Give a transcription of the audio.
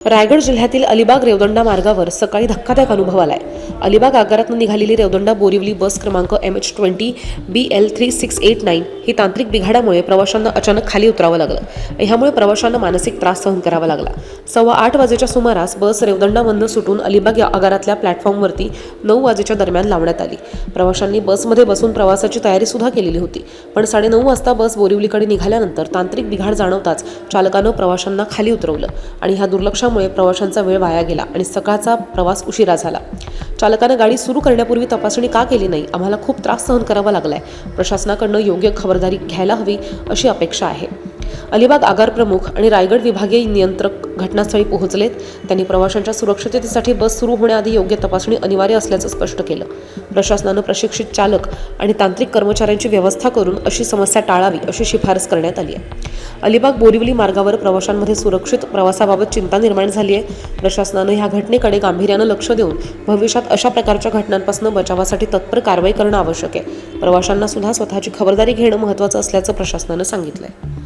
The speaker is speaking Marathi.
रायगड जिल्ह्यातील अलिबाग रेवदंडा मार्गावर सकाळी धक्कादायक अनुभव आलाय। अलिबाग आगारातून निघालेली रेवदंडा बोरिवली बस क्रमांक MH20 BL3689 ही तांत्रिक बिघाडामुळे प्रवाशांना अचानक खाली उतरावं लागलं। यामुळे प्रवाशांना मानसिक त्रास सहन करावा लागला। 8:15 वाजेच्या सुमारास बस रेवदंडामधून सुटून अलिबाग या आगारातल्या प्लॅटफॉर्मवरती 9 वाजेच्या दरम्यान लावण्यात आली। प्रवाशांनी बसमध्ये बसून प्रवासाची तयारी सुद्धा केलेली होती, पण 9:30 वाजता बस बोरिवलीकडे निघाल्यानंतर तांत्रिक बिघाड जाणवताच चालकानं प्रवाशांना खाली उतरवलं आणि ह्या दुर्लक्षामुळे प्रवाशांचा वेळ वाया गेला आणि सकाळचा प्रवास उशिरा झाला। चालकानं गाडी सुरू करण्यापूर्वी तपासणी का केली नाही, आम्हाला खूप त्रास सहन करावा लागलाय। प्रशासनाकडनं योग्य खबरदारी घ्यायला हवी अशी अपेक्षा आहे। अलिबाग आगार प्रमुख आणि रायगड विभागीय नियंत्रक घटनास्थळी पोहोचलेत। त्यांनी प्रवाशांच्या सुरक्षिततेसाठी बस सुरू होण्याआधी योग्य तपासणी अनिवार्य असल्याचं स्पष्ट केलं। प्रशासनानं प्रशिक्षित चालक आणि तांत्रिक कर्मचाऱ्यांची व्यवस्था करून अशी समस्या टाळावी अशी शिफारस करण्यात आली आहे। अलिबाग बोरिवली मार्गावर प्रवाशांमध्ये सुरक्षित प्रवासाबाबत चिंता निर्माण झाली आहे। प्रशासनानं ह्या घटनेकडे गांभीर्यानं लक्ष देऊन भविष्यात अशा प्रकारच्या घटनांपासून बचावासाठी तत्पर कारवाई करणं आवश्यक आहे। प्रवाशांना सुद्धा स्वतःची खबरदारी घेणं महत्त्वाचं असल्याचं प्रशासनानं सांगितलंय।